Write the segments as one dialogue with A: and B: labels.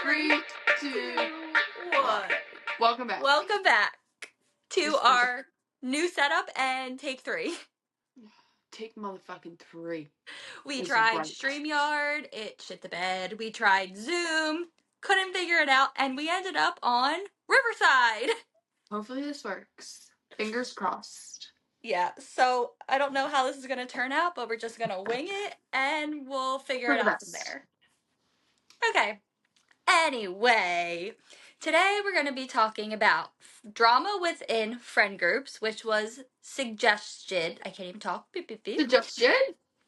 A: 3, 2, 1. Welcome back.
B: Welcome back to our new setup and take 3.
A: Take motherfucking 3.
B: We
A: It's
B: tried
A: right.
B: StreamYard, it shit the bed. We tried Zoom, couldn't figure it out, and we ended up on Riverside.
A: Hopefully this works. Fingers crossed.
B: Yeah, so I don't know how this is going to turn out, but we're just going to wing it and we'll figure it out from there. Okay. Anyway, today we're going to be talking about drama within friend groups, which was suggested. I can't even talk. Beep, beep, beep.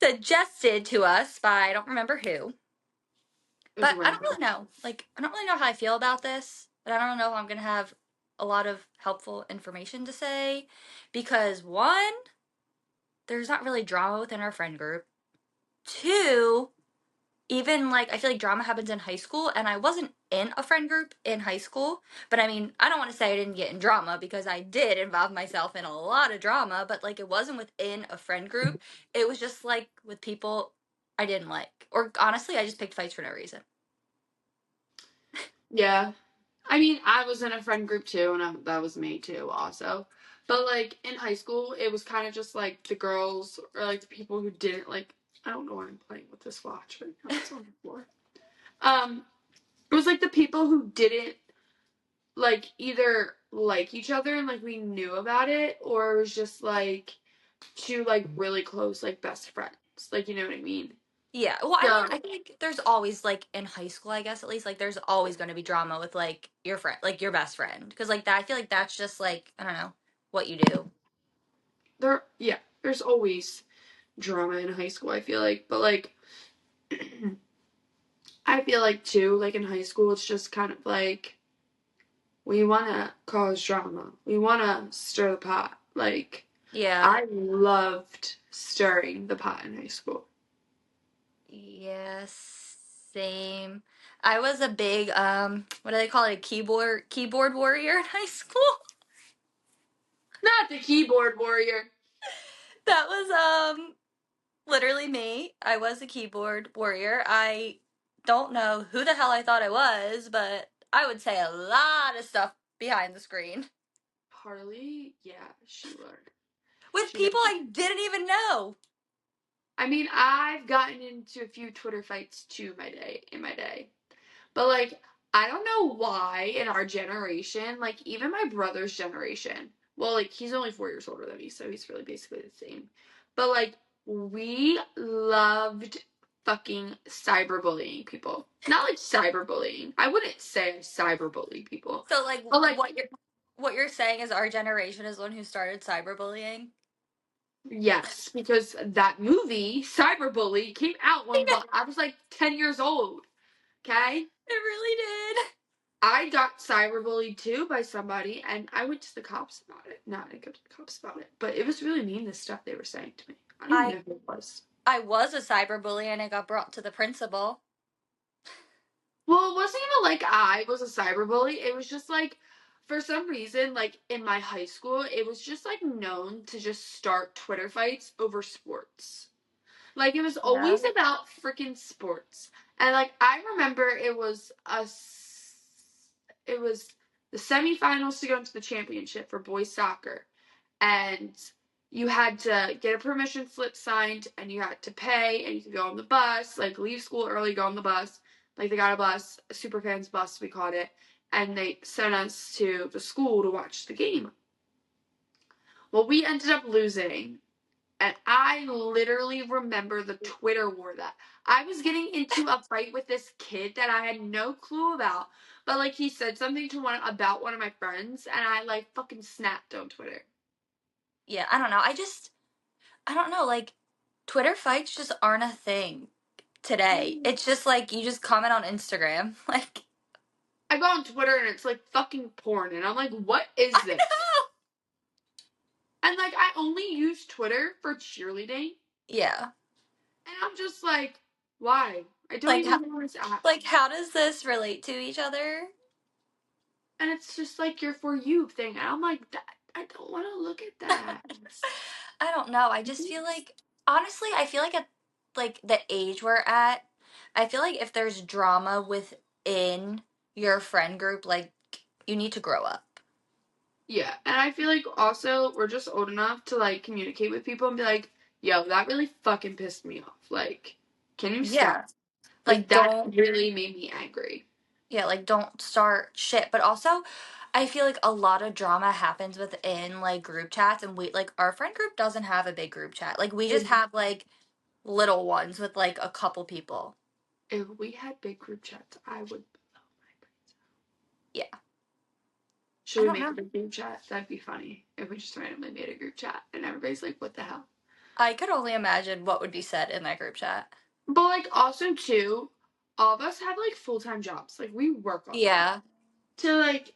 B: Suggested to us by I don't remember who. But I don't really know. I don't really know how I feel about this. And I don't know if I'm going to have a lot of helpful information to say. Because, one, there's not really drama within our friend group. 2, even I feel like drama happens in high school, and I wasn't in a friend group in high school. But I mean, I don't want to say I didn't get in drama because I did involve myself in a lot of drama, but it wasn't within a friend group. It was just with people I didn't like. Or honestly, I just picked fights for no reason.
A: Yeah. I mean, I was in a friend group too, and that was me too also. But in high school, it was kind of just the girls or the people who didn't I don't know why I'm playing with this watch right now. It's on the floor. It was the people who didn't either like each other and we knew about it, or it was just two really close best friends. You know what I mean?
B: Yeah, well, I feel like there's always, in high school, I guess, at least, there's always going to be drama with, your friend, your best friend. Because, that, I feel like that's just, I don't know, what you do.
A: There's always drama in high school, I feel like. But, I feel too, in high school, it's just kind of we want to cause drama. We want to stir the pot.
B: Yeah.
A: I loved stirring the pot in high school.
B: Yeah, same. I was a big, what do they call it, a keyboard warrior in high school?
A: Not the keyboard warrior.
B: That was, literally me. I was a keyboard warrior. I don't know who the hell I thought I was, but I would say a lot of stuff behind the screen.
A: Harley? Yeah, she would.
B: With people I didn't even know.
A: I mean, I've gotten into a few Twitter fights too in my day. But I don't know why in our generation, even my brother's generation, well, he's only 4 years older than me, so he's really basically the same. But we loved fucking cyberbullying people. Not cyberbullying. I wouldn't say cyberbully people.
B: So what you're saying is our generation is the one who started cyberbullying?
A: Yes, because that movie, Cyberbully, came out when I was 10 years old. Okay?
B: It really did.
A: I got cyberbullied too by somebody, and I went to the cops about it. No, I didn't go to the cops about it, but it was really mean, the stuff they were saying to me. I don't even know who it was.
B: I was a cyberbully, and it got brought to the principal.
A: Well, it wasn't even I was a cyberbully. It was just for some reason, in my high school, it was just known to just start Twitter fights over sports. It was always about freaking sports. And I remember it was the semifinals to go into the championship for boys soccer. And you had to get a permission slip signed, and you had to pay, and you could go on the bus, leave school early, go on the bus. They got a bus, a super fans bus, we called it, and they sent us to the school to watch the game. Well, we ended up losing. And I literally remember the Twitter war that I was getting into a fight with this kid that I had no clue about. But he said something to about one of my friends, and I fucking snapped on Twitter.
B: Yeah, I don't know. I don't know, Twitter fights just aren't a thing today. It's just you just comment on Instagram.
A: I go on Twitter and it's fucking porn, and I'm what is this?
B: I know!
A: And I only use Twitter for cheerleading.
B: Yeah.
A: And I'm just why? I don't even know this app.
B: How does this relate to each other?
A: And it's just your For You thing. And I'm I don't want to look at that.
B: I don't know. I just feel honestly, I feel at the age we're at, I feel if there's drama within your friend group, like, you need to grow up.
A: Yeah, and I feel like also we're just old enough to like communicate with people and be like, yo, that really fucking pissed me off. Like, can you
B: Yeah.
A: stop? Like,
B: Like,
A: that
B: don't,
A: really made me angry.
B: yeah, like, don't start shit. But also, I feel like a lot of drama happens within, like, group chats. And we, like, our friend group doesn't have a big group chat. Like, we just
A: If,
B: have, like, little ones with, like, a couple people.
A: if we had big group chats, I would blow my brains out.
B: Yeah.
A: Should
B: I
A: we
B: don't
A: make a
B: know.
A: big group chat? That'd be funny if we just randomly made a group chat and everybody's like, what the hell?
B: I could only imagine what would be said in that group chat.
A: But like also too, all of us have like full-time jobs. Like we work all the time.
B: Yeah.
A: To like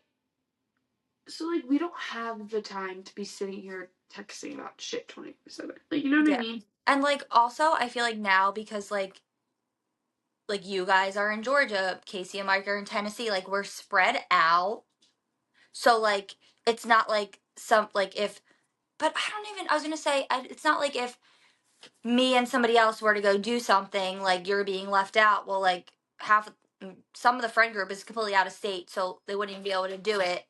A: so like we don't have the time to be sitting here texting about shit 24/7. Like you know what I
B: Yeah.
A: mean?
B: And, like, also, I feel like now because, like you guys are in Georgia, Casey and Mike are in Tennessee, like we're spread out. So like it's not like some like if but I don't even I was going to say it's not like if me and somebody else were to go do something like you're being left out. Well, like some of the friend group is completely out of state, so they wouldn't even be able to do it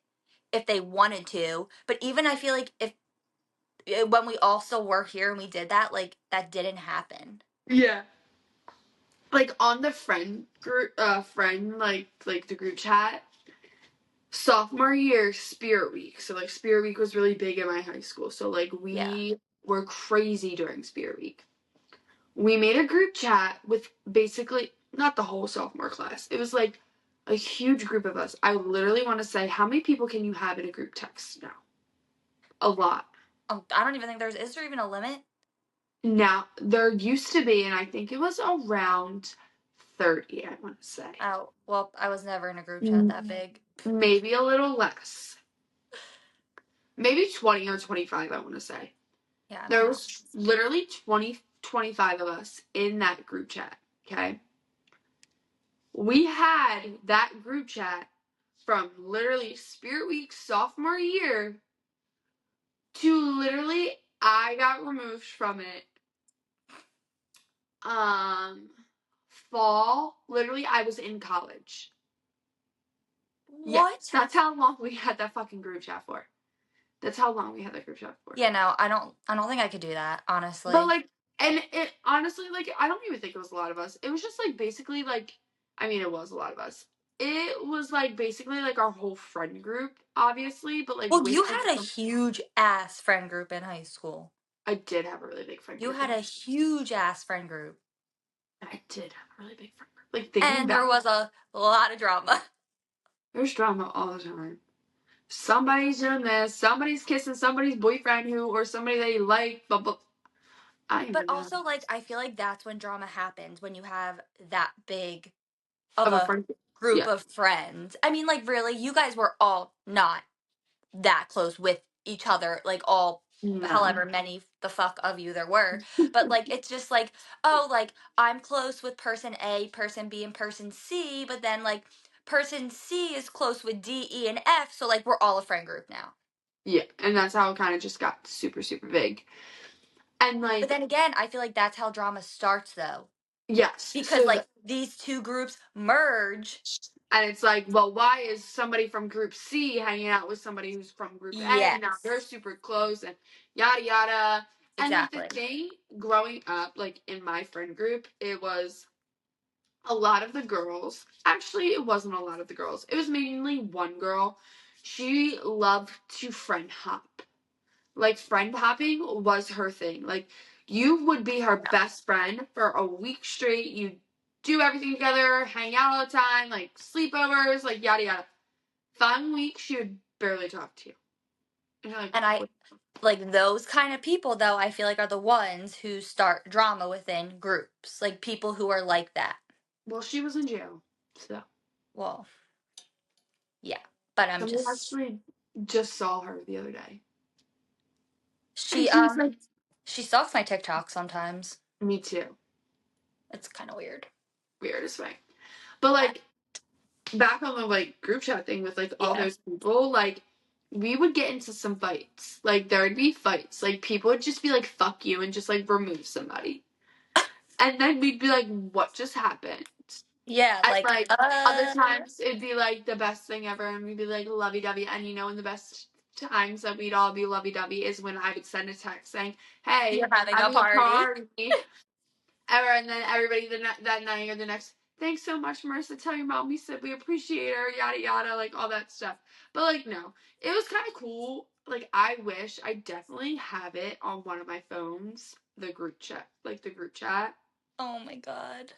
B: if they wanted to. But even I feel like if when we all still were here and we did that, like that didn't happen.
A: Yeah. Like on the friend group friend like the group chat, sophomore year spirit week. So like spirit week was really big in my high school. So like
B: Yeah.
A: we were crazy during spirit week. We made a group chat with basically not the whole sophomore class. It was like a huge group of us. I literally want to say, how many people can you have in a group text now? A lot.
B: I don't even think is there even a limit?
A: Now, there used to be, and I think it was around 30, I want to say.
B: Oh, well, I was never in a group chat that big.
A: Maybe a little less. Maybe 20 or 25, I want to say.
B: Yeah, I don't
A: There
B: know.
A: was literally 20, 25 of us in that group chat, okay? We had that group chat from literally Spirit Week sophomore year to literally I got removed from it. Fall, literally I was in college. Yeah,
B: What?
A: that's how long we had that fucking group chat for. That's how long we had that group chat for.
B: Yeah, no, I don't think I could do that,
A: But
B: honestly.
A: like, and it honestly, like, I don't even think it was a lot of us. It was just like basically like, I mean, it was a lot of us. It was like basically like our whole friend group, obviously, but like
B: Well,
A: with
B: you
A: like
B: had a huge ass friend group in high school.
A: I did have a really big friend
B: You
A: group in
B: had
A: high
B: a
A: school.
B: huge ass friend group.
A: I did have a really big friend group. Like thinking
B: And there
A: back,
B: was a lot of drama.
A: there's drama all the time. Somebody's doing this, somebody's kissing somebody's boyfriend who or somebody they like, but I
B: But
A: am not
B: also, like, I feel like that's when drama happens, when you have that big of
A: of a
B: a
A: friend group.
B: group
A: Yeah.
B: of friends. I mean, like, really, you guys were all not that close with each other, like all
A: No.
B: however many the fuck of you there were. But like it's just like, oh, like I'm close with person A, person B, and person C, but then like person C is close with D, E, and F, so like we're all a friend group now.
A: Yeah, and that's how it kind of just got super, super big. And
B: But
A: like,
B: then again, I feel like that's how drama starts though.
A: yes,
B: Because like these two groups merge.
A: and it's like, well, why is somebody from group C hanging out with somebody who's from group A and now
B: Yes.
A: they're super close and yada yada. And like the
B: Exactly.
A: thing growing up, like in my friend group, it was a lot of the girls. Actually, it wasn't a lot of the girls. It was mainly one girl. She loved to friend hop. Like friend hopping was her thing. Like you would be her best friend for a week straight. You do everything together, hang out all the time, like sleepovers, like yada yada. 5 weeks she would barely talk to you. And you're like,
B: And I
A: what?
B: like those kind of people though, I feel like are the ones who start drama within groups. Like people who are like that.
A: Well, she was in jail. So
B: Well, yeah. But I'm
A: somebody
B: just
A: actually just saw her the other day. And
B: she
A: she was like,
B: she stalks my TikTok sometimes.
A: me too.
B: It's kind of weird.
A: Weirdest way. But like back on the like group chat thing with like all
B: Yeah.
A: those people, like we would get into some fights. Like there would be fights. Like people would just be like, fuck you and just like remove somebody. And then we'd be like, what just happened?
B: Yeah,
A: And
B: like,
A: like other times it'd be like the best thing ever, and we'd be like lovey dovey. And you know, in the best times that we'd all be lovey dovey is when I would send a text saying,
B: you're
A: "Hey,
B: having a
A: having a
B: party.
A: party," ever, and then everybody that night or the next, thanks so much, Marissa. Tell your mom we said we appreciate her, yada yada, like all that stuff. But like, no, it was kind of cool. Like, I wish I definitely have it on one of my phones, the group chat, like the group chat.
B: Oh my god.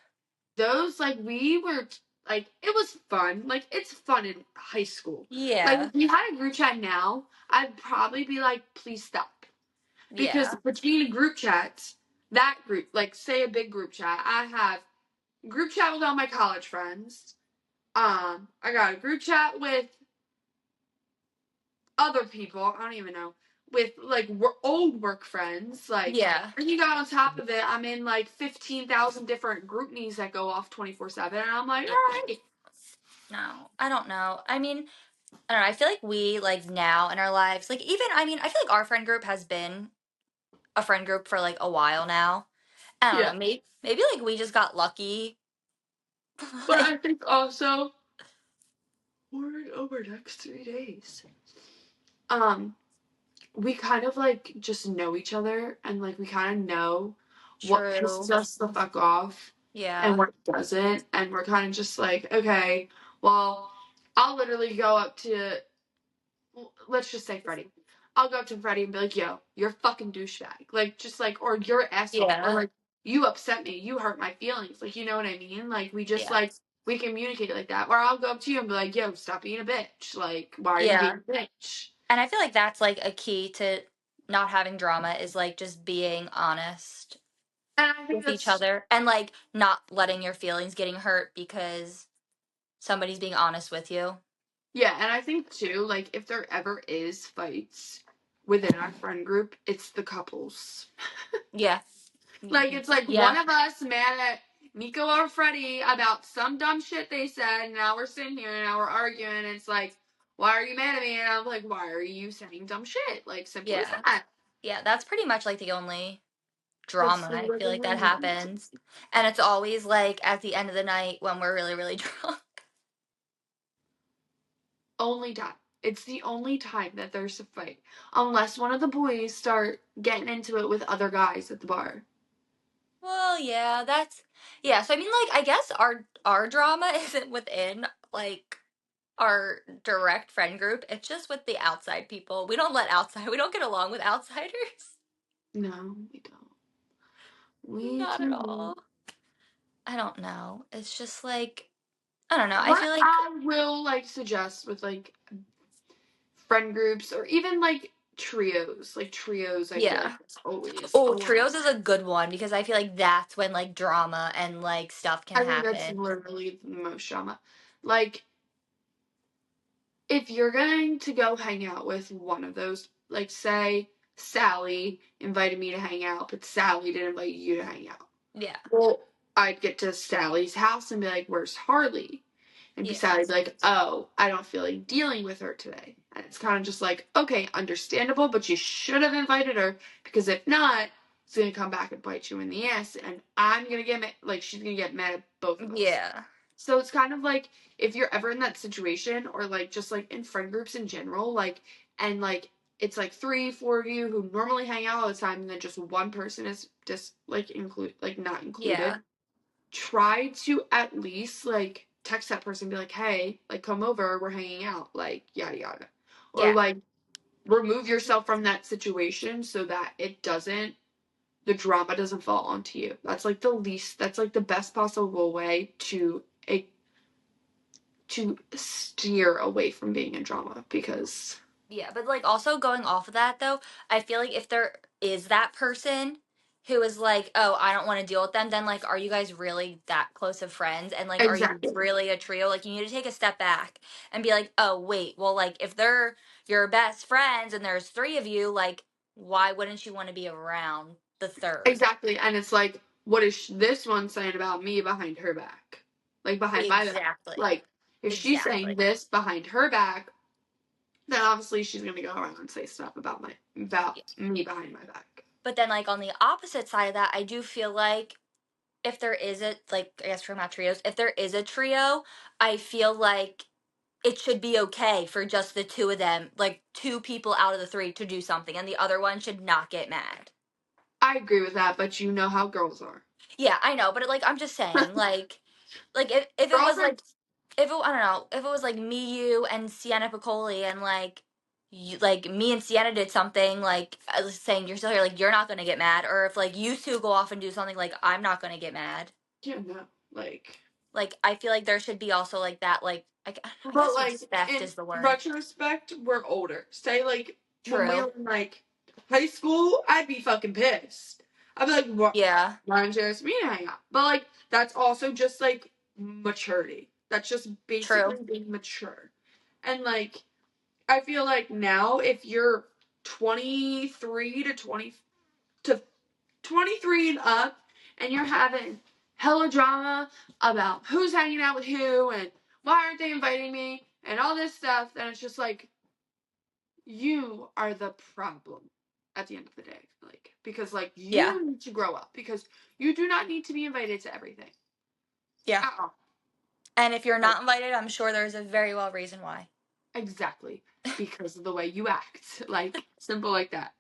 A: Those, like, we were like, it was fun. Like, it's fun in high school. Like,
B: Yeah.
A: if we had a group chat now, I'd probably be like, please stop, because
B: Yeah.
A: between group chats, that group, like, say a big group chat, I have group chat with all my college friends. I got a group chat with other people. I don't even know, with like old work friends. Like,
B: Yeah.
A: and you got on top of it, I'm in like 15,000 different group me's that go off 24/7, and I'm like, all
B: Yeah.
A: right,
B: No, I don't know. I mean, I don't know. I feel like we, like, now in our lives, like, even, I mean, I feel like our friend group has been a friend group for like a while now. I don't
A: yeah.
B: know. Maybe like we just got lucky.
A: But
B: Like,
A: I think also we're over next 3 days. Um, we kind of like just know each other, and like we kind of know what pisses
B: true.
A: us the fuck off and
B: Yeah.
A: what doesn't, and we're kind of just like, okay, well, I'll literally go up to, let's just say Freddie. I'll go up to Freddie and be like, yo, you're a fucking douchebag. Like, just like, or you're an asshole. Or
B: Yeah.
A: like, you upset me. You hurt my feelings. Like, you know what I mean? Like, we just
B: Yeah.
A: like, we communicate like that. Or I'll go up to you and be like, yo, stop being a bitch. Like, why are you
B: Yeah.
A: being a bitch?
B: And I feel like that's like a key to not having drama is like just being honest
A: And I think
B: with each
A: that's,
B: other and like not letting your feelings getting hurt because somebody's being honest with you.
A: yeah. And I think too, like, if there ever is fights within our friend group, it's the couples.
B: Yeah.
A: Like, it's like one
B: Yeah.
A: of us mad at Nico or Freddie about some dumb shit they said, and now we're sitting here and now we're arguing, and it's like, why are you mad at me? And I'm like, why are you saying dumb shit? Like, simple as
B: Yeah.
A: that.
B: Yeah. That's pretty much like the only
A: That's
B: drama I feel like that
A: literally
B: happens. And it's always like at the end of the night when we're really, really drunk.
A: only time. It's the only time that there's a fight. Unless one of the boys start getting into it with other guys at the bar.
B: Well, yeah, yeah. So I mean, like, I guess our drama isn't within like our direct friend group. It's just with the outside people. We don't get along with outsiders.
A: No, we don't. We
B: Not at
A: do.
B: all. I don't know. It's just like I don't know. I
A: What
B: feel like
A: I will like suggest with like friend groups or even like trios. Like trios, I feel like
B: yeah.
A: it's always a
B: Oh,
A: lot.
B: trios is a good one because I feel like that's when like drama and like stuff can
A: I think that's
B: happen.
A: literally the most drama. Like, if you're going to go hang out with one of those, like, say Sally invited me to hang out, but Sally didn't invite you to hang out.
B: Yeah.
A: Well, I'd get to Sally's house and be like, where's Harley? And
B: Yeah.
A: Sally's like, oh, I don't feel like dealing with her today. And it's kind of just like, okay, understandable, but you should have invited her, because if not, it's going to come back and bite you in the ass, and I'm going to get mad, like, she's going to get mad at both of us.
B: Yeah.
A: So it's kind of like, if you're ever in that situation, or like just like in friend groups in general, like, and like it's like 3, 4 of you who normally hang out all the time, and then just one person is just like not included.
B: Yeah.
A: Try to at least like text that person, be like, hey, like, come over, we're hanging out, like, yada yada, or
B: Yeah.
A: like remove yourself from that situation so that the drama doesn't fall onto you. That's like the best possible way to steer away from being in drama, because
B: Yeah, but like also going off of that though, I feel like if there is that person who is like, "Oh, I don't want to deal with them," then like are you guys really that close of friends? And like are you
A: exactly,
B: really a trio? Like you need to take a step back and be like, "Oh, wait. Well, like if they're your best friends and there's 3 of you, like why wouldn't you want to be around the third?"
A: exactly. And it's like, what is this one saying about me behind her back, like behind my back?
B: Exactly.
A: Like, if she's saying
B: Exactly.
A: this behind her back, then obviously she's gonna go around and say stuff about
B: Yeah.
A: me behind my back.
B: But then like on the opposite side of that, I do feel like if there is a, like, I guess from about trios, if there is a trio, I feel like it should be okay for just the two of them, like two people out of the three to do something, and the other one should not get mad.
A: I agree with that, but you know how girls are.
B: Yeah, I know, but like I'm just saying, like if it was
A: Girls are
B: like if it, I don't know, if it was like me, you, and Sienna Piccoli, and like you, like me and Sienna did something, like I was saying, you're still here, like you're not gonna get mad, or if like you two go off and do something, like I'm not gonna get mad.
A: you know, like
B: Like I feel like there should be also like that, like I
A: but
B: guess
A: like
B: respect
A: in
B: is the word.
A: retrospect, we're older. Say like when we
B: True.
A: were in like high school, I'd be fucking pissed. I'd be like, what?
B: Yeah.
A: Why don't you ask me to hang out? But like that's also just like maturity. That's just basically
B: True.
A: being mature. And like I feel like now if you're 23 to 20 to 23 and up and you're having hella drama about who's hanging out with who and why aren't they inviting me and all this stuff, then it's just like you are the problem at the end of the day. Like, because like
B: Yeah.
A: you need to grow up because you do not need to be invited to everything
B: Yeah.
A: at all.
B: And if you're
A: Like,
B: not invited, I'm sure there's a very well reason why.
A: exactly. Because of the way you act. Like, simple like that.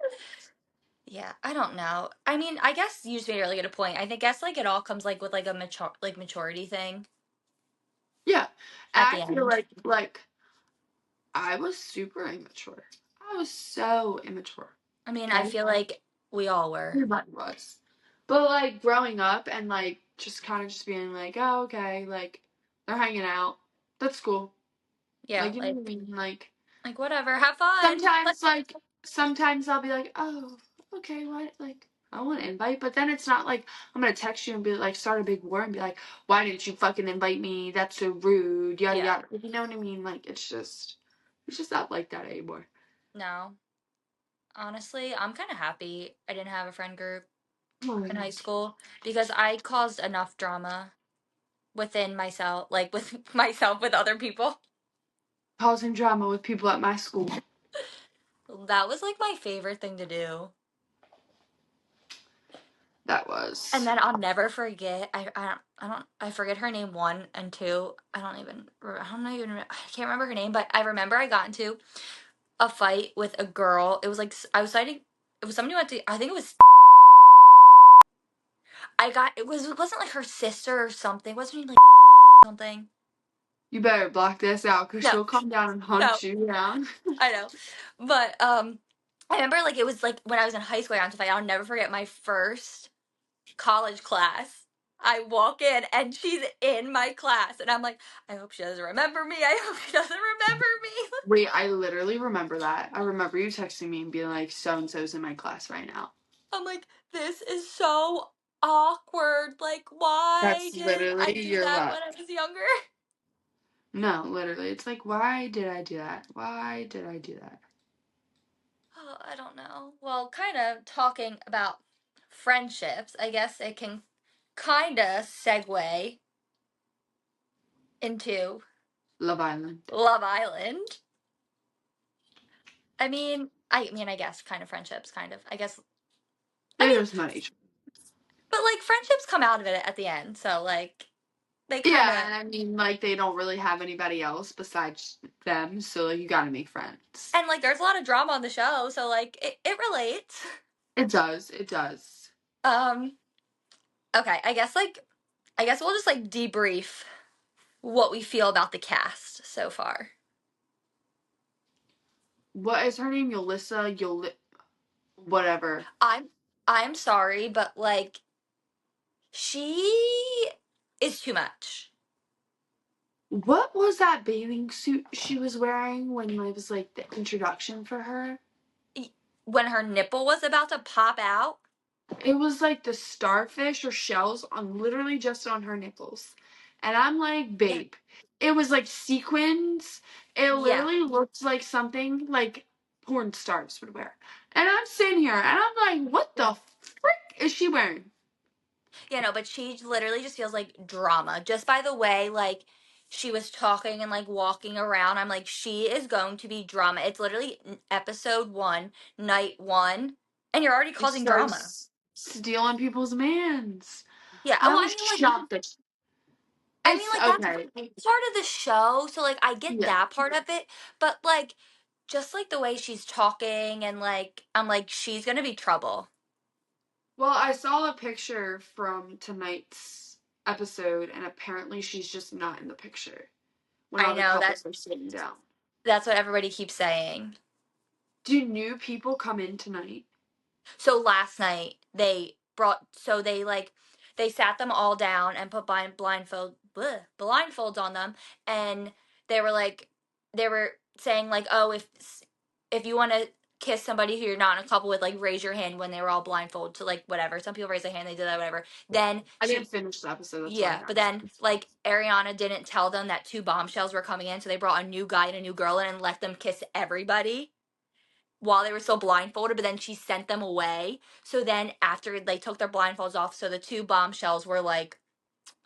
B: Yeah, I don't know. I mean, I guess you just made a really good point. I think guess like it all comes like with like a maturity thing
A: Yeah. And
B: at
A: I
B: the
A: feel
B: end.
A: like I was super immature. I was so immature.
B: I mean, I
A: Okay?
B: feel like we all were.
A: Everybody was. But like growing up and like just kind of just being like, oh, okay, like they're hanging out. That's cool.
B: Yeah,
A: Like, you know what I mean?
B: like whatever, have fun.
A: Sometimes, like, sometimes I'll be like, oh, okay, what? Like, I want to invite, but then it's not like I'm gonna text you and be like, start a big war and be like, why didn't you fucking invite me? That's so rude, yada
B: Yeah.
A: yada. You know what I mean? Like, it's just not like that anymore.
B: No. Honestly, I'm kind of happy I didn't have a friend group
A: Oh,
B: in high
A: yeah.
B: school because I caused enough drama within myself, like with myself with other people.
A: Causing drama with people at my school.
B: That was like my favorite thing to do.
A: That
B: And
A: was.
B: then I'll never forget. I forget her name, one and two. I can't remember her name, but I remember I got into a fight with a girl. It was like I was fighting. It was somebody who went to. I think it was. It wasn't like her sister or something. It wasn't like something.
A: You better block this out because
B: No,
A: she'll come down and
B: no,
A: hunt you down.
B: I know, but I remember like it was like when I was in high school. I got into a fight. I'll never forget my first college class. I walk in and she's in my class, and I'm like, I hope she doesn't remember me. I hope she doesn't remember me.
A: Wait, I literally remember that. I remember you texting me and being like, so and so's in my class right now.
B: I'm like, this is so awkward. Like, why
A: That's
B: did I
A: literally
B: do
A: your
B: that
A: luck.
B: when I was younger?
A: No, literally. It's like, why did I do that? Why did I do that?
B: Oh, I don't know. Well, kind of talking about friendships, I guess it can kind of segue into
A: Love Island.
B: Love Island. I mean, I guess kind of friendships, kind of. I
A: They
B: mean,
A: just met each other.
B: but like friendships come out of it at the end, so like they kind
A: Yeah,
B: of
A: and I mean, like, they don't really have anybody else besides them, so, like, you gotta make friends.
B: and like there's a lot of drama on the show, so like it relates.
A: It does. It does.
B: Um, okay, I guess we'll just like debrief what we feel about the cast so far.
A: What is her name? Yolissa? Whatever.
B: I'm I'm sorry, but like she is too much.
A: What was that bathing suit she was wearing when it was, like, the introduction for her?
B: When her nipple was about to pop out,
A: It was like the starfish or shells on literally just on her nipples. And I'm like,
B: yeah,
A: babe, it was like sequins. It
B: yeah,
A: literally looked like something like porn stars would wear. And I'm sitting here and I'm like, what
B: yeah.
A: the frick is she wearing?
B: No, but she literally just feels like drama just by the way like she was talking and like walking around. I'm like, she is going to be drama. It's literally episode 1, night 1, and you're already
A: She
B: causing drama.
A: starts stealing people's mans.
B: Yeah.
A: I
B: Well, I
A: was
B: mean, like,
A: shocked that
B: I mean,
A: it's
B: like that's
A: okay.
B: part of the show, so like I get
A: Yeah.
B: that part of it, but like just like the way she's talking and like I'm like she's gonna be trouble.
A: Well, I saw a picture from tonight's episode, and apparently she's just not in the picture when
B: I
A: all the
B: know
A: couples are sitting down.
B: that's what everybody keeps saying.
A: Do new people come in tonight?
B: So last night they like they sat them all down and put blindfolds on them, and they were like they were saying like, oh, if you want to kiss somebody who you're not in a couple with, like raise your hand, when they were all blindfolded to like whatever. Some people raise their hand, they did that, whatever. Then
A: I didn't
B: she
A: finish the episode. That's why I
B: Yeah, but
A: asked.
B: then like Ariana didn't tell them that two bombshells were coming in, so they brought a new guy and a new girl in and let them kiss everybody while they were still blindfolded, but then she sent them away. So then after they took their blindfolds off, so the two bombshells were like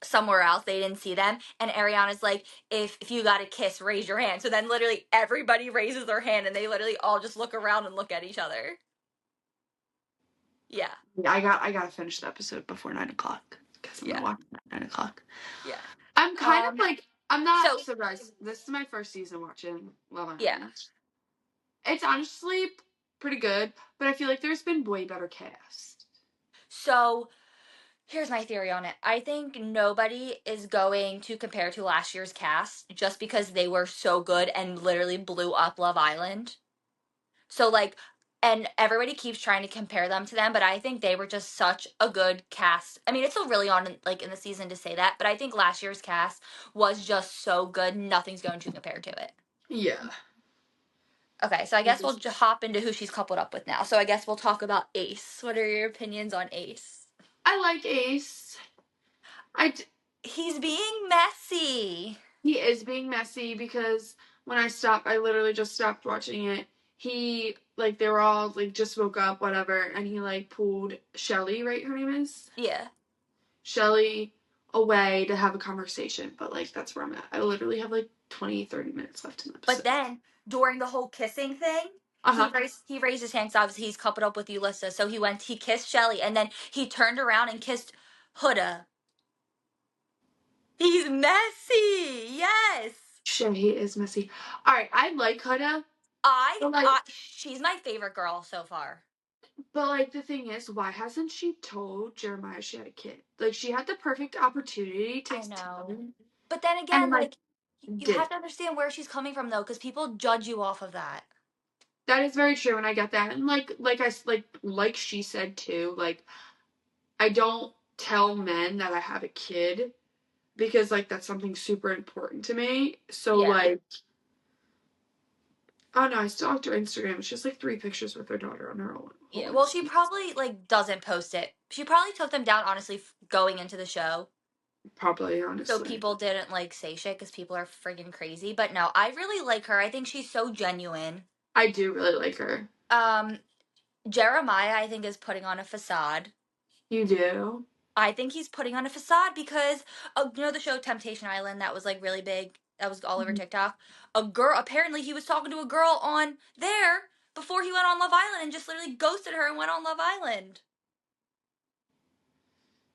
B: somewhere else, they didn't see them, and Ariana's like, if you got a kiss, raise your hand. So then literally everybody raises their hand and they literally all just look around and look at each other. Yeah.
A: Yeah, I gotta finish the episode before 9 o'clock because I'm gonna
B: Yeah.
A: watch it at 9 o'clock.
B: Yeah.
A: I'm kind of
B: Um
A: like I'm not
B: so
A: surprised. This is my first season watching Love
B: yeah.
A: Island. It's honestly pretty good, but I feel like there's been way better cast.
B: So here's my theory on it. I think nobody is going to compare to last year's cast just because they were so good and literally blew up Love Island. So like, and everybody keeps trying to compare them to them, but I think they were just such a good cast. I mean, it's still really on like in the season to say that, but I think last year's cast was just so good. Nothing's going to compare to it.
A: Yeah.
B: Okay, so I guess we'll hop into who she's coupled up with now. So I guess we'll talk about Ace. What are your opinions on Ace?
A: I like Ace.
B: He's being messy.
A: He is being messy because when I literally just stopped watching it. He like they were all like just woke up, whatever, and he like pulled Shelly, right? Her name is
B: Yeah.
A: Shelly, away to have a conversation. But like that's where I'm at. I literally have like 20-30 minutes left in the
B: But
A: episode.
B: then during the whole kissing thing,
A: Uh-huh.
B: he raised his hand because obviously he's coupled up with Ulysses. So he kissed Shelly, and then he turned around and kissed Huda. He's messy. Yes.
A: Shit, he is messy. Alright, I like Huda, but
B: She's my favorite girl so far.
A: the thing is, why hasn't she told Jeremiah she had a kid? Like she had the perfect opportunity to
B: I
A: tell
B: know.
A: him
B: But then
A: and
B: again,
A: like
B: like you
A: did
B: have
A: it.
B: to understand where she's coming from though, because people judge you off of that.
A: That is very true, and I get that. And like she said too, like I don't tell men that I have a kid because like that's something super important to me. So
B: Yeah.
A: like oh no, I stalked her Instagram. It's just like 3 pictures with her daughter on her own.
B: Yeah. Well, she probably like doesn't post it. She probably took them down honestly going into the show.
A: Probably,
B: So
A: honestly.
B: people didn't like say shit because people are friggin' crazy. But no, I really like her. I think she's so genuine.
A: I do really like her.
B: Um, Jeremiah, I think, is putting on a facade.
A: You do?
B: I think he's putting on a facade because, you know, the show Temptation Island that was like really big, that was all over
A: Mhm.
B: TikTok. A girl, apparently, he was talking to a girl on there before he went on Love Island and just literally ghosted her and went on Love Island.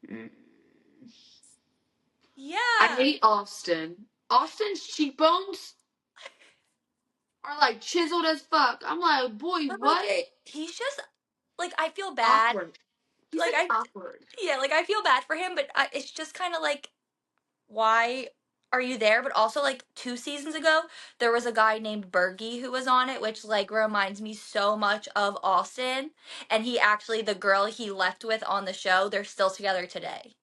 A: Mm. I
B: Yeah.
A: hate Austin. Austin's cheekbones are like chiseled as fuck. I'm like, boy,
B: But like,
A: what?
B: he's just like, I feel bad.
A: Awkward. He's
B: Like,
A: like awkward.
B: yeah, like I feel bad for him, but it's just kind of like, why are you there? But also, like 2 seasons ago, there was a guy named Bergie who was on it, which like reminds me so much of Austin. And he actually, the girl he left with on the show, they're still together today.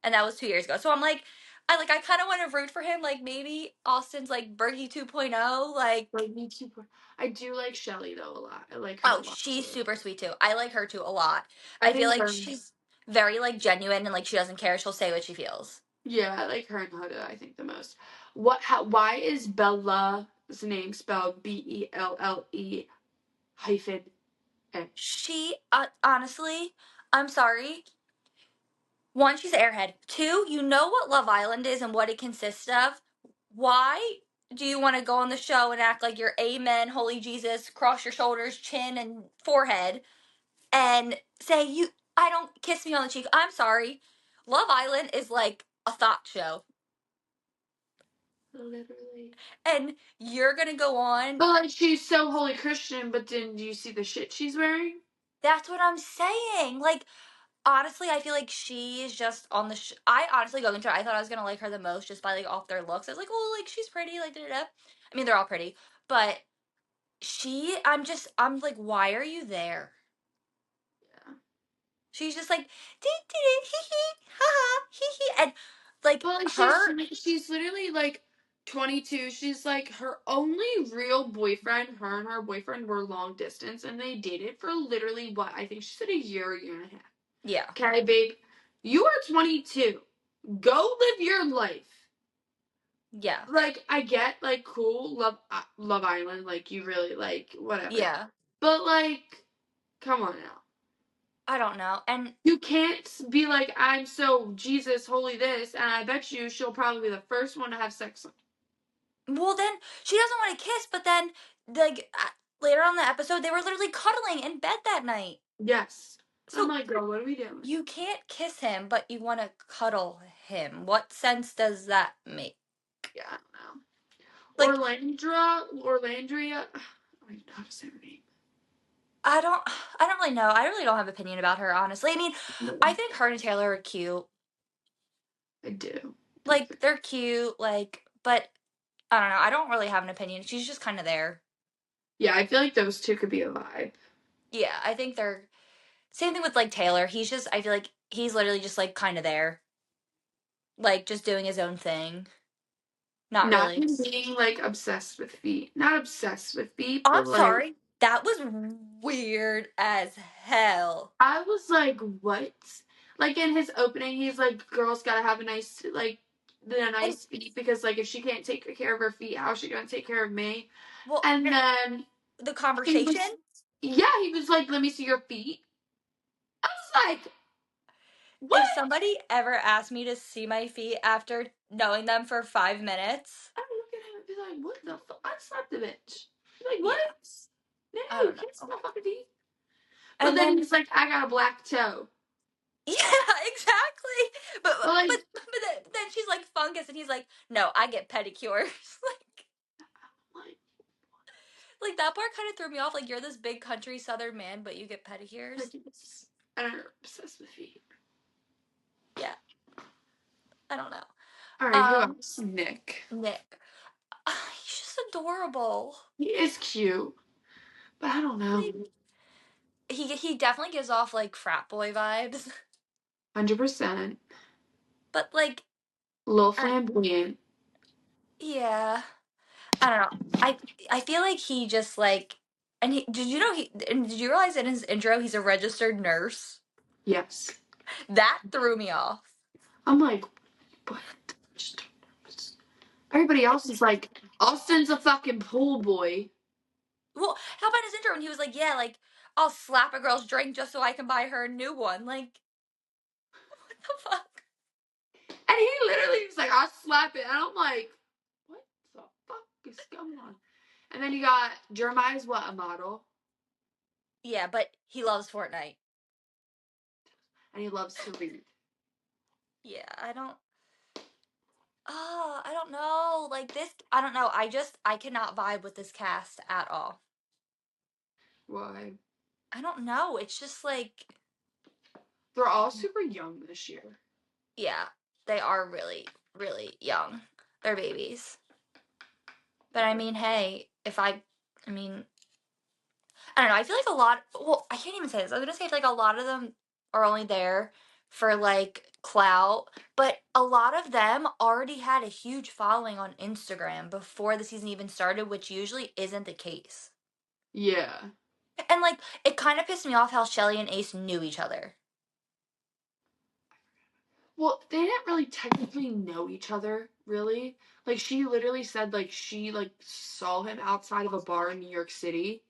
B: And that was 2 years ago. So I'm like, I kind of want to root for him. Like maybe Austin's like Bergie 2.0.
A: Like me too. I do like Shelly though a lot. I like her
B: Oh,
A: a lot
B: she's
A: too.
B: super sweet too. I like her too a lot.
A: I
B: I feel
A: think
B: like
A: her.
B: she's very like genuine and like she doesn't care. She'll say what she feels.
A: Yeah, I like her and Huda. I think the most. What? How? Why is Bella's name spelled Belle hyphen A?
B: She, honestly, I'm sorry. One, she's an airhead. Two, you know what Love Island is and what it consists of. Why do you want to go on the show and act like you're amen, holy Jesus, cross your shoulders, chin and forehead, and say I don't kiss me on the cheek. I'm sorry. Love Island is like a thought show.
A: Literally.
B: And you're gonna go on.
A: But like she's so holy Christian, but then do you see the shit she's wearing?
B: That's what I'm saying. Like, honestly, I feel like she is just on the. I honestly going into it, I thought I was gonna like her the most just by like off their looks. I was like, oh, like she's pretty, like da da da. I mean, they're all pretty, but I'm like, why are you there?
A: Yeah.
B: She's just like, dee dee dee, hee hee, ha ha, hee hee, and like
A: But like
B: her.
A: she's literally like 22. She's like her only real boyfriend. Her and her boyfriend were long distance, and they dated for literally what I think she said a year and a half.
B: Yeah,
A: Okay, babe, you are 22. Go live your life.
B: yeah,
A: Like I get like cool Love Island, like you really like whatever,
B: yeah.
A: but like come on now.
B: I don't know, and
A: You can't be like, I'm so Jesus, holy this, and I bet you she'll probably be the first one to have sex.
B: well, then she doesn't want to kiss, but then like later on in the episode, they were literally cuddling in bed that night.
A: Yes. I'm
B: So
A: like, girl, what are we doing?
B: you can't kiss him, but you want to cuddle him. What sense does that make?
A: Yeah, I don't know.
B: Like,
A: Orlandria, I don't even know how to say her name.
B: I don't, I don't really know. I really don't have an opinion about her, honestly. I mean,
A: No,
B: I think her and Taylor are cute.
A: I do.
B: Like, they're cute. Like, but I don't know. I don't really have an opinion. She's just kind of there.
A: Yeah, I feel like those two could be a vibe.
B: Yeah, I think they're same thing with like Taylor. He's just, I feel like he's literally just like kind of there, like just doing his own thing. Not
A: Not
B: really.
A: him being like obsessed with feet. Not obsessed with feet,
B: I'm
A: but like
B: sorry. That was weird as hell.
A: I was like, what? Like in his opening, he's like, girls gotta have a nice like the
B: And
A: nice feet because like if she can't take care of her feet, how's she gonna take care of me?
B: well,
A: And then
B: the
A: he
B: conversation.
A: was yeah, he was like, let me see your feet. I was like, what?
B: If somebody ever asked me to see my feet after knowing them for 5 minutes,
A: I would look at him and be like, what the fuck? I slapped the bitch. Be like, what?
B: yeah,
A: No,
B: I
A: you
B: don't
A: can't see
B: know.
A: my fucking feet. But
B: And
A: then
B: then
A: he's like, I got a black toe.
B: yeah, exactly. But
A: But like,
B: then she's like fungus, and he's like, no, I get pedicures.
A: like,
B: Like that part kind of threw me off. Like you're this big country southern man, but you get pedicures.
A: and I'm obsessed with feet.
B: Yeah, I don't know.
A: All right, who else? Nick.
B: Nick, he's just adorable.
A: He is cute, but I don't know.
B: Like he definitely gives off like frat boy vibes.
A: 100%.
B: But like,
A: A little
B: I,
A: flamboyant.
B: yeah, I don't know. I feel like he just like, and did you know and did you realize in his intro he's a registered nurse?
A: Yes.
B: That threw me off.
A: I'm like, what? Everybody else is like, Austin's a fucking pool boy.
B: Well, how about his intro? And he was like, yeah, like I'll slap a girl's drink just so I can buy her a new one. Like, what the fuck?
A: And he literally was like, I'll slap it. And I'm like, what the fuck is going on? And then you got Jeremiah's what, a model?
B: Yeah, but he loves Fortnite.
A: And he loves to read.
B: Yeah, I don't. Oh, I don't know. Like this, I don't know. I cannot vibe with this cast at all.
A: Why?
B: I don't know. It's just like,
A: They're all super young this year.
B: yeah, they are really, really young. They're babies. But I mean, hey, I mean, I don't know. I feel like a lot, well, I can't even say this. I was going to say, I feel like a lot of them are only there for like clout, but a lot of them already had a huge following on Instagram before the season even started, which usually isn't the case.
A: Yeah.
B: And like, it kind of pissed me off how Shelly and Ace knew each other.
A: Well, they didn't really technically know each other, really. Like she literally said like she like saw him outside of a bar in New York City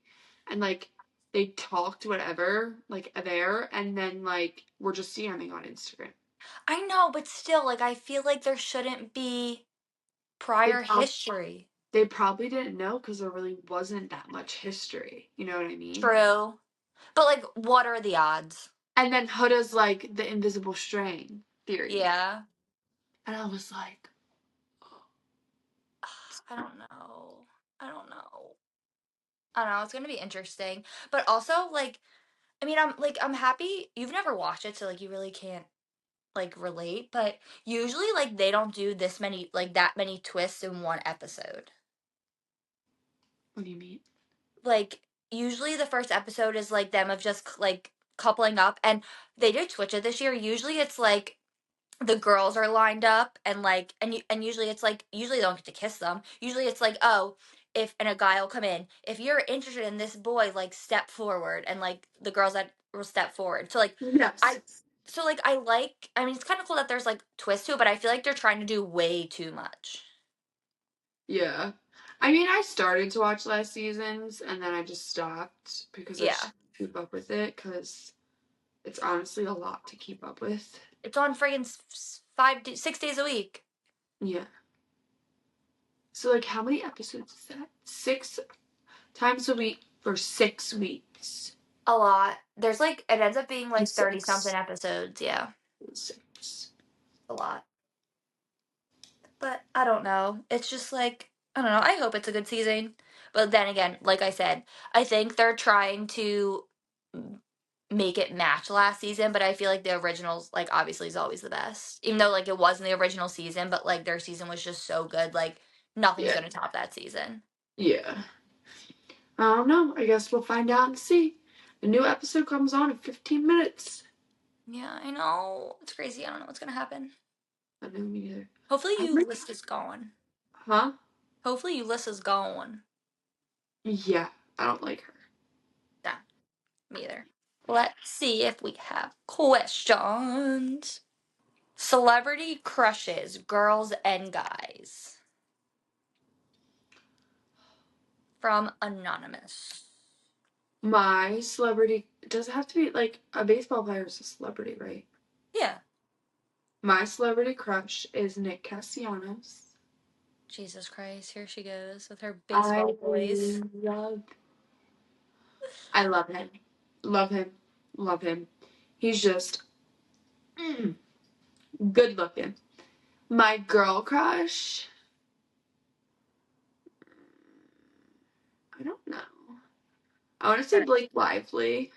A: and like they talked whatever, like there, and then like we're just DMing on Instagram.
B: I know, but still, like, I feel like there shouldn't be
A: They
B: prior
A: prob-
B: history.
A: they probably didn't know because there really wasn't that much history. You know what I mean?
B: True. But like, what are the odds?
A: And then Huda's like the invisible string. theory.
B: Yeah.
A: And I was like,
B: I don't know. I don't know. I don't know. It's gonna be interesting, but also like, I mean, I'm happy. You've never watched it, so like, you really can't like relate. But usually, like, they don't do this many like that many twists in one episode.
A: what do you mean?
B: Like, usually the first episode is like them of just like coupling up, and they did switch it this year. Usually, it's like the girls are lined up and like and usually it's like usually they don't get to kiss them. Usually it's like, oh, if and a guy will come in. If you're interested in this boy, like step forward, and like the girls that will step forward. So like
A: Yes.
B: I so like I mean it's kind of cool that there's like twists to it, but I feel like they're trying to do way too much.
A: Yeah. I mean, I started to watch last season's and then I just stopped because I
B: Yeah.
A: just couldn't keep up with it because it's honestly a lot to keep up with.
B: It's on friggin' 6 days a week.
A: Yeah. So, like, how many episodes is that? 6 times a week for 6 weeks.
B: A lot. There's like it ends up being
A: And
B: like 30 something
A: six.
B: episodes, yeah.
A: Six.
B: A lot. But I don't know. It's just like I don't know. I hope it's a good season. But then again, like I said, I think they're trying to make it match last season, but I feel like the originals like obviously is always the best. Even though like it wasn't the original season, but like their season was just so good, like nothing's
A: Yeah.
B: going to top that season.
A: Yeah. I don't know. I guess we'll find out and see. A new episode comes on in 15 minutes.
B: Yeah, I know. It's crazy. I don't know what's going to happen.
A: I know me either.
B: Hopefully
A: I'm like,
B: Ulysses gone.
A: huh?
B: Hopefully Ulysses gone.
A: Yeah. I don't like her.
B: Yeah, me either. Let's see if we have questions. Celebrity crushes, girls and guys. From Anonymous.
A: My celebrity does it have to be like a baseball player is a celebrity, right?
B: Yeah.
A: My celebrity crush is Nick Castellanos.
B: Jesus Christ, here she goes with her
A: I
B: baseball boys.
A: love I love him. Love him. Love him. He's just good looking. My girl crush. I don't know. I want to say Blake Lively.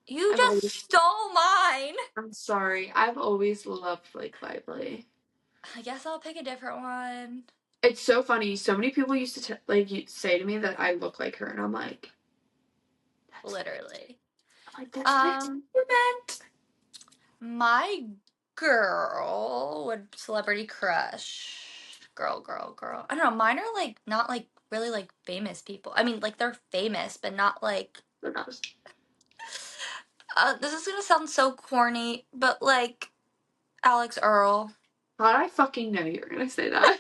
B: You
A: I've
B: just
A: always
B: stole mine.
A: I'm sorry. I've always loved Blake Lively.
B: I guess I'll pick a different one.
A: It's so funny. So many people used to say to me that I look like her, and I'm like,
B: Literally.
A: that's what I
B: Um,
A: meant.
B: my girl would celebrity crush. Girl. I don't know. Mine are like not like really like famous people. I mean, like they're famous, but not like. This is gonna sound so corny, but like Alex Earl.
A: How did I fucking know you were gonna say that?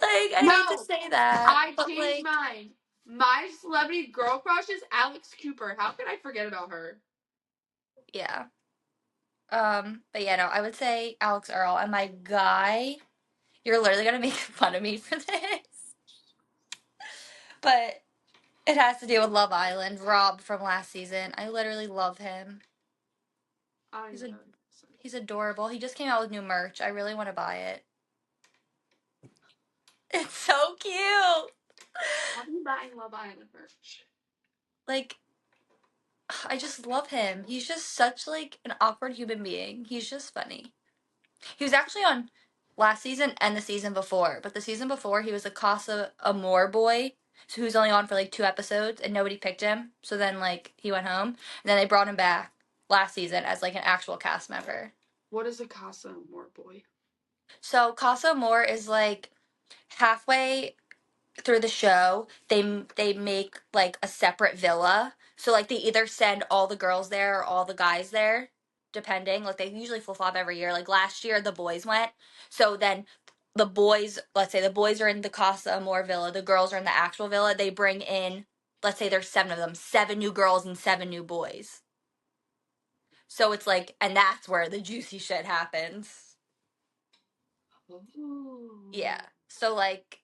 B: Like I hate to
A: No,
B: say that,
A: I
B: but
A: changed
B: like
A: mine. My celebrity girl crush is Alex Cooper. How could I forget about her?
B: yeah. But yeah, no, I would say Alex Earl and my guy. You're literally gonna make fun of me for this, but it has to do with Love Island. Rob from last season. I literally love him.
A: I
B: He's
A: don't
B: a
A: know.
B: he's adorable. He just came out with new merch. I really want to buy it. It's so cute.
A: How do you buy Love Island merch?
B: Like I just love him. He's just such like an awkward human being. He's just funny. He was actually on last season and the season before, but the season before he was a Casa Amor boy, so he was only on for like 2 episodes and nobody picked him. So then like he went home, and then they brought him back last season as like an actual cast member.
A: What is a Casa Amor boy?
B: So Casa Amor is like halfway through the show they make like a separate villa, so like they either send all the girls there or all the guys there, depending. Like they usually flip-flop every year. Like last year the boys went, so then the boys, let's say the boys are in the Casa Amor villa, the girls are in the actual villa. They bring in, let's say there's 7 of them, 7 new girls and 7 new boys. So it's like, and that's where the juicy shit happens.
A: Oh.
B: Yeah, so like,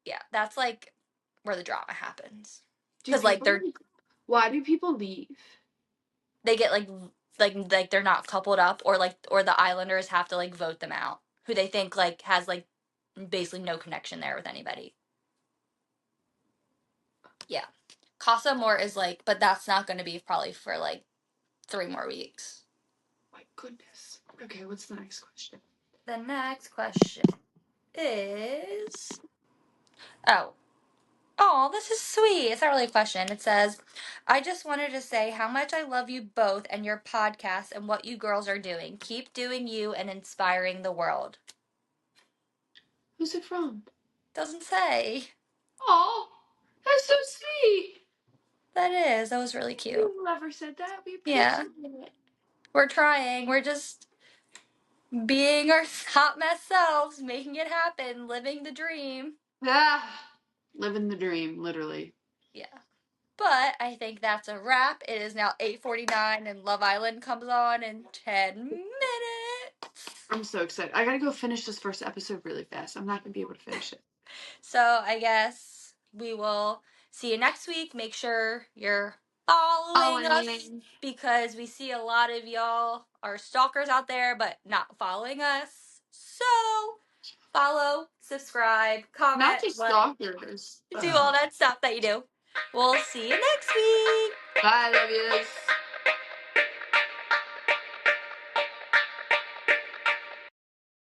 B: yeah, that's like where the drama happens.
A: Do
B: Because like
A: people?
B: they're
A: Why do people leave?
B: they get like like they're not coupled up, or the Islanders have to like vote them out, who they think like has like basically no connection there with anybody. Yeah. Casa Amor is like, but that's not going to be probably for like 3 more weeks.
A: My goodness. Okay, what's the next question?
B: The next question is, oh, this is sweet. It's not really a question. It says, I just wanted to say how much I love you both and your podcast and what you girls are doing. Keep doing you and inspiring the world.
A: Who's it from?
B: Doesn't say.
A: Oh, that's so sweet.
B: That was really cute.
A: Whoever said that, we
B: Yeah.
A: appreciate it.
B: We're trying. We're just being our hot mess selves, making it happen, living the dream.
A: Living the dream, literally.
B: Yeah. But I think that's a wrap. It is now 8:49 and Love Island comes on in 10 minutes.
A: I'm so excited. I gotta go finish this first episode really fast. I'm not gonna be able to finish it.
B: So I guess we will see you next week. Make sure you're following us, because we see a lot of y'all are stalkers out there but not following us. So follow, subscribe, comment,
A: Not just stalkers.
B: do all that stuff that you do. We'll see you next week.
A: Bye, love yous.